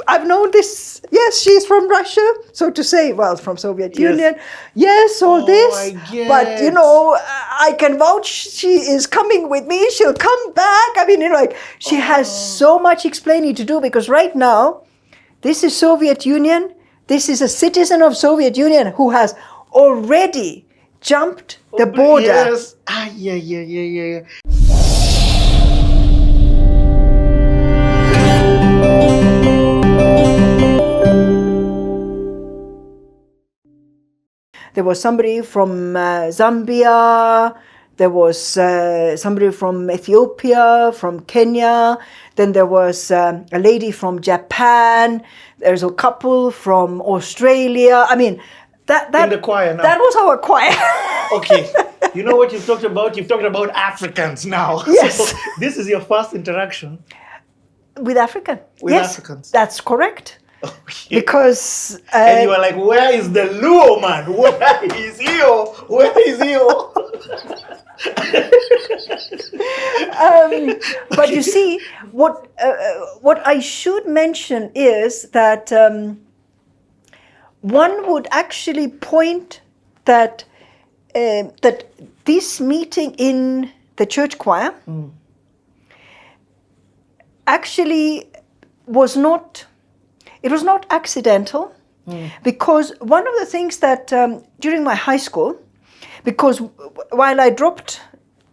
I've known this. Yes, she's from Russia, so to say. Well, from Soviet Union. Yes, all this. I get. But I can vouch. She is coming with me. She'll come back. She has so much explaining to do, because right now, this is Soviet Union. This is a citizen of Soviet Union who has already jumped the border. Yes. Yeah. There was somebody from Zambia, there was somebody from Ethiopia, from Kenya, then there was a lady from Japan, there's a couple from Australia. That in the choir now. That was our choir. Okay. You know what you've talked about? You've talked about Africans now. Yes. So this is your first interaction with African. With yes, Africans. That's correct. Okay. Because and you were like, where is the Luo man? Where is he? Where is he? But you see, what I should mention is that one would actually point that this meeting in the church choir actually was not accidental, because one of the things that during my high school, because while I dropped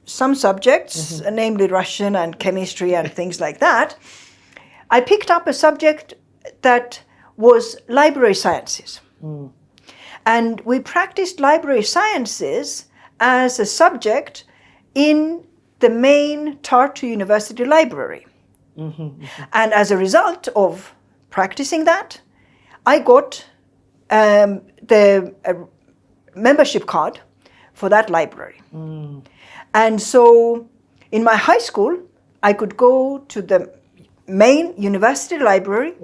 some subjects, namely Russian and chemistry and things like that, I picked up a subject that was library sciences. And we practiced library sciences as a subject in the main Tartu University Library. And as a result of practicing that, I got the membership card for that library. And so in my high school, I could go to the main university library.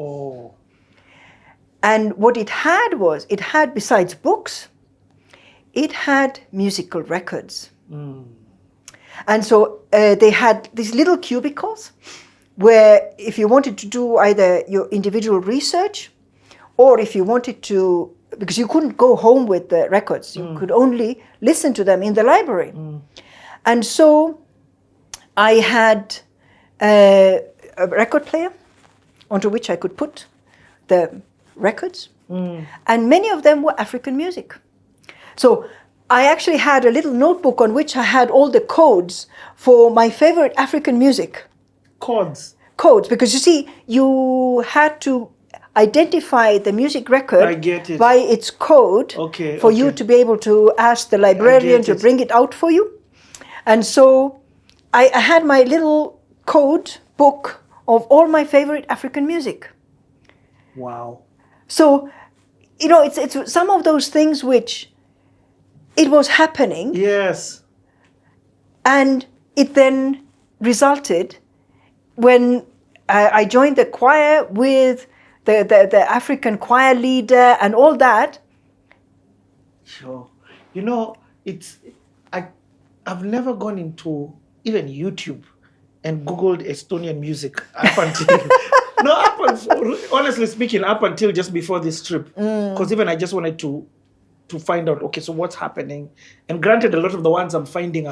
And what it had besides books, it had musical records. And so they had these little cubicles where if you wanted to do either your individual research, or if you wanted to, because you couldn't go home with the records, you could only listen to them in the library. And so I had a record player onto which I could put the records, and many of them were African music. So I actually had a little notebook on which I had all the codes for my favorite African music. Codes, because you see, you had to identify the music record by its code for you to be able to ask the librarian to bring it out for you. And so I had my little code book of all my favorite African music. Wow. So, it's some of those things which it was happening. Yes. And it then resulted when I joined the choir with the African choir leader and all that. Sure. I've never gone into even YouTube and Googled Estonian music up until... honestly speaking, up until just before this trip. Because even I just wanted to find out, okay, so what's happening? And granted, a lot of the ones I'm finding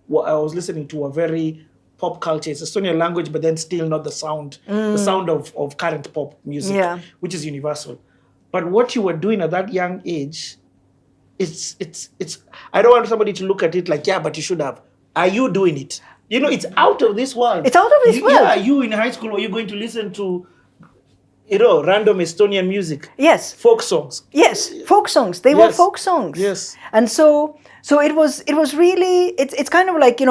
what I was listening to are very pop culture. It's Estonian language, but then still not the sound of current pop music, which is universal. But what you were doing at that young age, it's I don't want somebody to look at it like, yeah, but you should have. Are you doing it? It's out of this world. It's out of this world. Yeah, you in high school, were you going to listen to, random Estonian music? Yes. Folk songs. Yes, folk songs. They were folk songs. Yes. And so it was really, it's kind of like,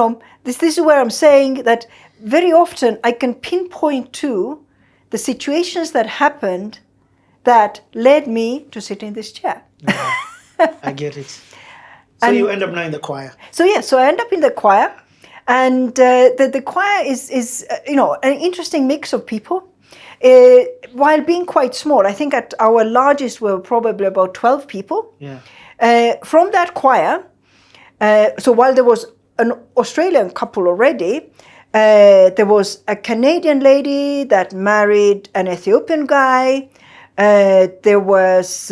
this is where I'm saying that very often I can pinpoint to the situations that happened that led me to sit in this chair. Yeah, I get it. So you end up now in the choir. So I end up in the choir. And the choir is an interesting mix of people, while being quite small. I think at our largest were probably about 12 people. Yeah. From that choir, so while there was an Australian couple already, There was a Canadian lady that married an Ethiopian guy. There was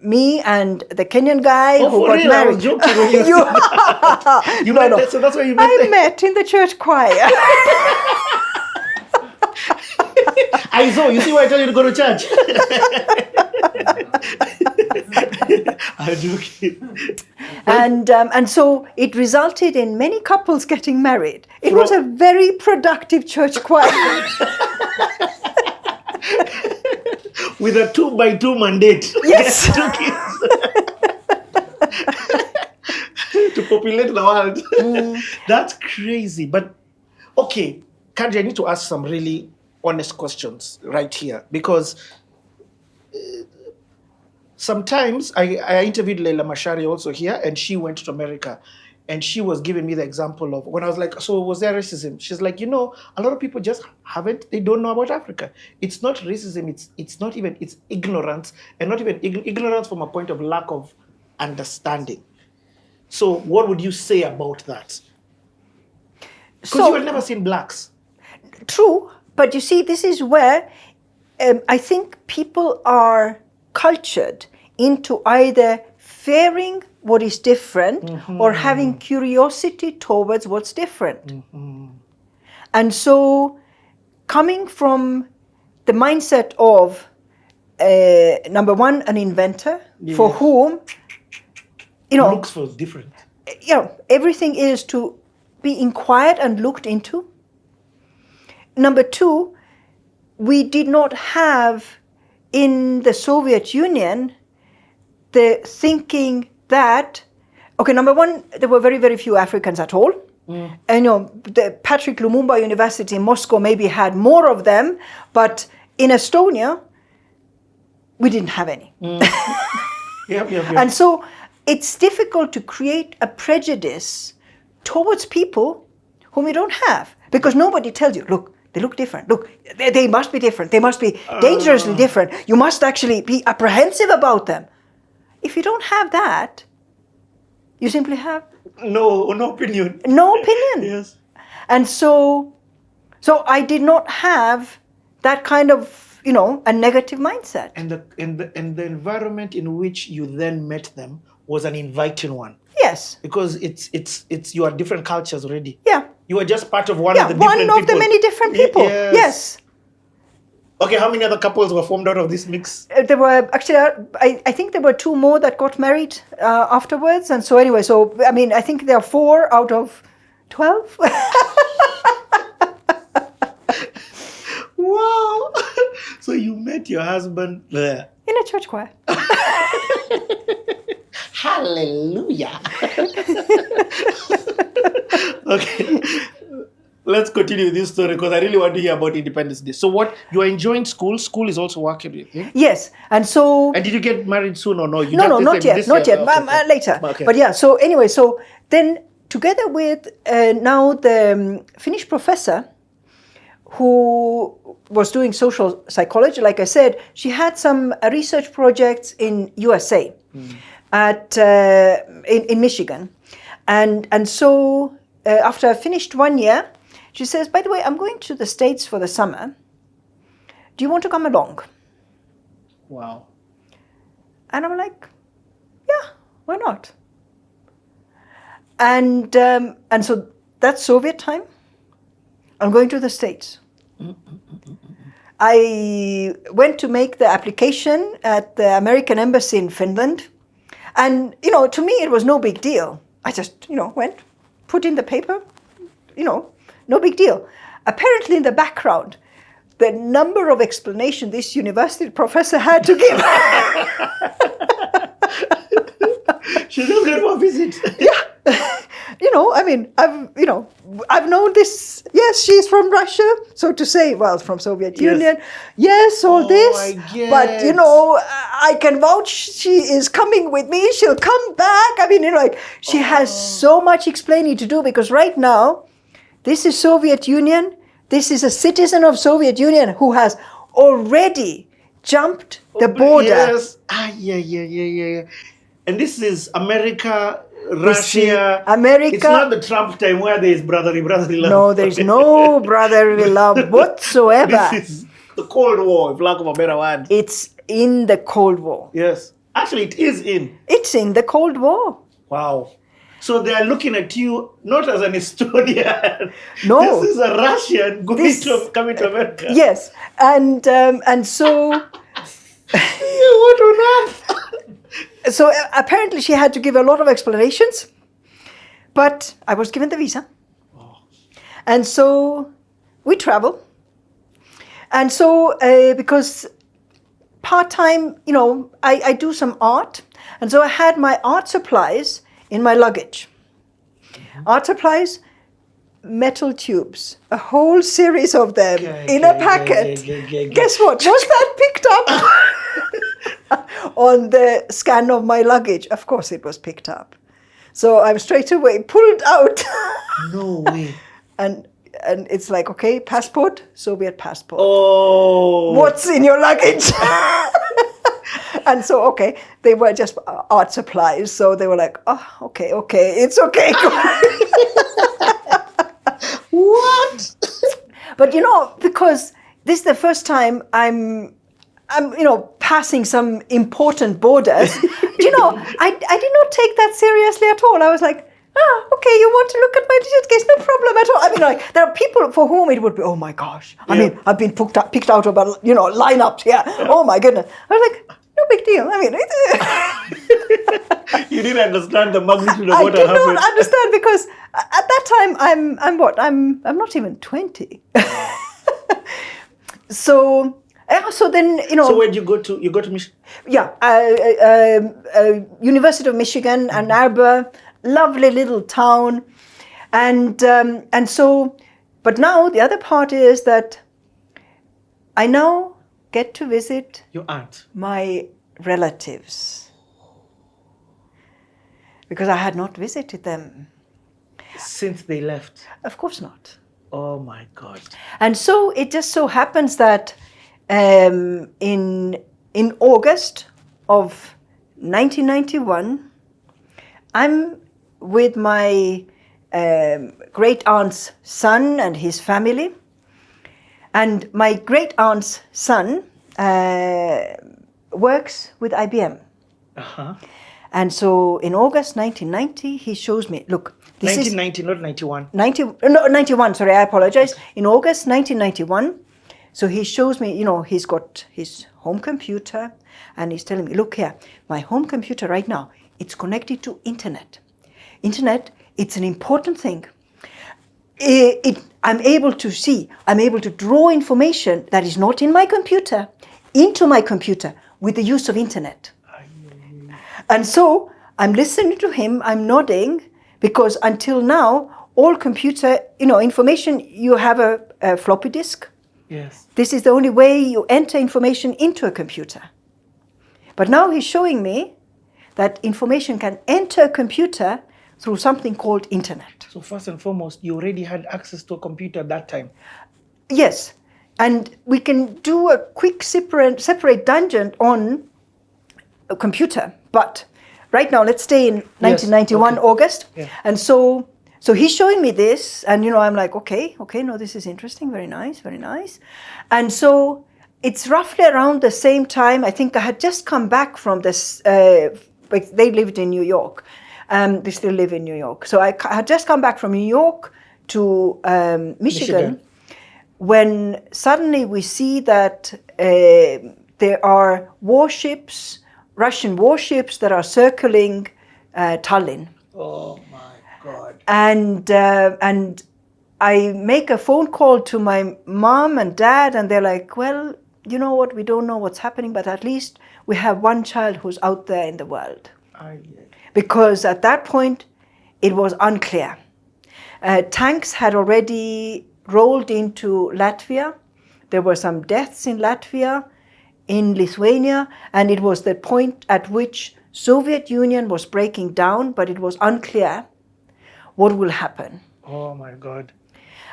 me and the Kenyan guy who for got real? married. I was joking when you said you met no. there, so that's why you met I there. met in the church choir. I saw. You see why I tell you to go to church? I'm joking. And so it resulted in many couples getting married. It was a very productive church choir. With a 2x2 mandate. Yes. 2 kids. To populate the world. That's crazy. But, okay, Kadri, I need to ask some really honest questions right here. Because sometimes I interviewed Leila Mashari also here, and she went to America. And she was giving me the example of when I was like, so was there racism? She's like, a lot of people just they don't know about Africa. It's not racism, it's ignorance, and not even ignorance from a point of lack of understanding. So what would you say about that? Because you had never seen blacks. True, but you see, this is where I think people are cultured into either fearing what is different or having curiosity towards what's different. And so coming from the mindset of, number one, an inventor for whom, looks for different. Everything is to be inquired and looked into. Number two, we did not have in the Soviet Union the thinking that, number one, there were very, very few Africans at all. And the Patrick Lumumba University in Moscow maybe had more of them, but in Estonia, we didn't have any. Yep. And so it's difficult to create a prejudice towards people whom you don't have, because nobody tells you, look, they look different. Look, they must be different. They must be dangerously different. You must actually be apprehensive about them. If you don't have that, you simply have no opinion. No opinion. Yes. And so I did not have that kind of, a negative mindset. And the environment in which you then met them was an inviting one. Yes. Because it's you are different cultures already. Yeah. You are just part of one of the different people. One of the many different people. Yes. Okay, how many other couples were formed out of this mix? There were actually, I think there were 2 more that got married afterwards. And so anyway, I think there are 4 out of 12. Wow. So you met your husband there? In a church choir. Hallelujah. Okay. Let's continue this story because I really want to hear about Independence Day. So you are enjoying school? School is also working with you? Yes. And so... And did you get married soon or no? No, not yet. Okay. Later. Okay. But so anyway, then together with now the Finnish professor who was doing social psychology, like I said, she had some research projects in USA in Michigan. And so after I finished 1 year, she says, by the way, I'm going to the States for the summer. Do you want to come along? Wow. And I'm like, yeah, why not? And so that's Soviet time. I'm going to the States. I went to make the application at the American Embassy in Finland. And, to me, it was no big deal. I just, went, put in the paper, no big deal. Apparently in the background, the number of explanations this university professor had to give. She just went for a visit. Yeah. I've known this. Yes, she's from Russia. So to say, well, from Soviet Union. Yes, all this. But, I can vouch she is coming with me. She'll come back. She has so much explaining to do because right now, this is Soviet Union. This is a citizen of Soviet Union who has already jumped the border. Yes. Yeah. And this is America Russia, America. It's not the Trump time where there is brotherly love. No, there is no brotherly love whatsoever. This is the Cold War, if lack of a better word. It's in the Cold War. Yes. Actually, it is in. It's in the Cold War. Wow. So they are looking at you not as an Estonian. No. This is a Russian coming to America. Yes. And so... What on earth? So apparently she had to give a lot of explanations. But I was given the visa. Oh. And so we travel. And so because part-time, I do some art. And so I had my art supplies in my luggage. Art supplies, metal tubes, a whole series of them in a packet. Guess what? Was that picked up on the scan of my luggage? Of course it was picked up. So I'm straight away pulled out. No way. And it's like, okay, passport, Soviet passport. Oh. What's in your luggage? And so, okay, they were just art supplies. So they were like, oh, okay, it's okay. What? But because this is the first time I'm passing some important borders. I did not take that seriously at all. I was like, okay, you want to look at my suitcase? No problem at all. I mean, like, there are people for whom it would be, oh my gosh. I mean, I've been picked out of lineups here. Oh my goodness. I was like, no big deal. I mean, you didn't understand the magnitude of what happened. I happened. did not understand because at that time I'm what? I'm not even 20. So then So where did you go to? You go to Michigan? Yeah, University of Michigan, Ann Arbor, lovely little town, and so. But now the other part is that I now get to visit your aunt, my relatives, because I had not visited them since they left. Of course not. Oh my God! And so it just so happens that in August of 1991, I'm with my great aunt's son and his family. And my great aunt's son works with IBM. Uh-huh. And so in August 1990, he shows me, look, this 1990, not 91. 91, sorry, I apologize. In August 1991, so he shows me, he's got his home computer and he's telling me, look here, my home computer right now, it's connected to internet. Internet, it's an important thing. I'm able to draw information that is not in my computer into my computer with the use of internet. And so I'm listening to him, I'm nodding, because until now, all computer, information, you have a floppy disk. Yes. This is the only way you enter information into a computer. But now he's showing me that information can enter a computer through something called internet. So first and foremost, you already had access to a computer at that time? Yes. And we can do a quick separate tangent on a computer. But right now, let's stay in 1991, okay. August. Yeah. And so he's showing me this, and I'm like, okay, no, this is interesting, very nice, very nice. And so it's roughly around the same time, I think I had just come back from this, they lived in New York. They still live in New York. So I had just come back from New York to Michigan, when suddenly we see that there are warships, Russian warships that are circling Tallinn. Oh my God. And I make a phone call to my mom and dad, and they're like, well, you know what, we don't know what's happening, but at least we have one child who's out there in the world. Because at that point, it was unclear. Tanks had already rolled into Latvia. There were some deaths in Latvia, in Lithuania, and it was the point at which Soviet Union was breaking down, but it was unclear what will happen. Oh my God.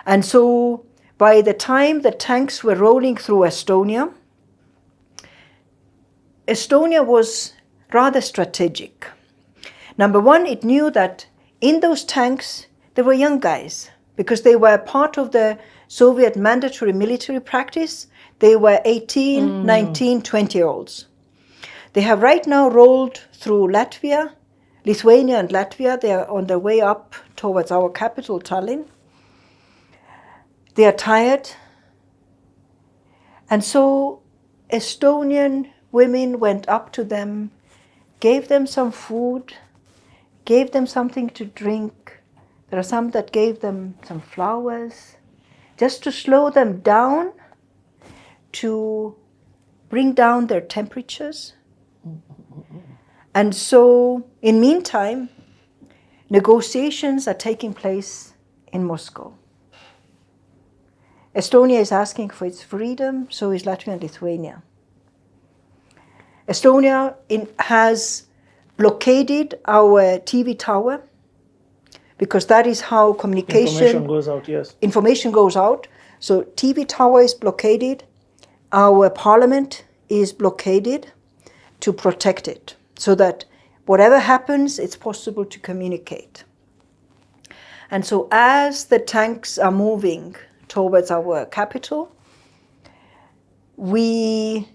And so by the time the tanks were rolling through Estonia, Estonia was rather strategic. Number one, it knew that in those tanks there were young guys because they were part of the Soviet mandatory military practice. They were 18, 19, 20-year-olds. They have right now rolled through Latvia, Lithuania and Latvia. They are on their way up towards our capital, Tallinn. They are tired. And so Estonian women went up to them, gave them some food, gave them something to drink. There are some that gave them some flowers, just to slow them down, to bring down their temperatures. And so, in meantime, negotiations are taking place in Moscow. Estonia is asking for its freedom, so is Latvia and Lithuania. Estonia has blockaded our TV tower because that is how Information goes out, yes. Information goes out. So TV tower is blockaded. Our parliament is blockaded to protect it so that whatever happens, it's possible to communicate. And so as the tanks are moving towards our capital, we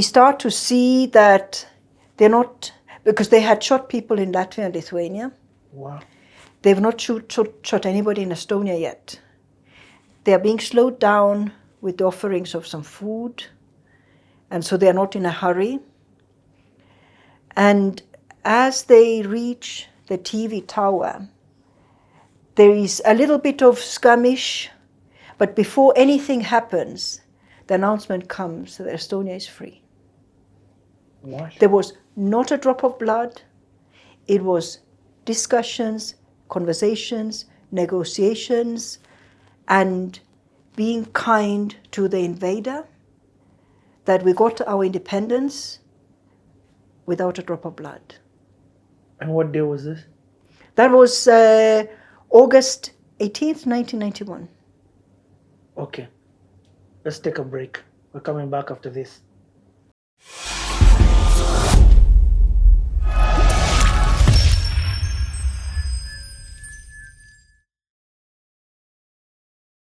start to see that they're not, because they had shot people in Latvia and Lithuania. Wow. They've not shot anybody in Estonia yet. They are being slowed down with the offerings of some food, and so they are not in a hurry. And as they reach the TV tower, there is a little bit of skirmish, but before anything happens, the announcement comes that Estonia is free. What? There was not a drop of blood. It was discussions, conversations, negotiations, and being kind to the invader, that we got our independence without a drop of blood. And what day was this? That was August 18th, 1991. Okay. Let's take a break. We're coming back after this.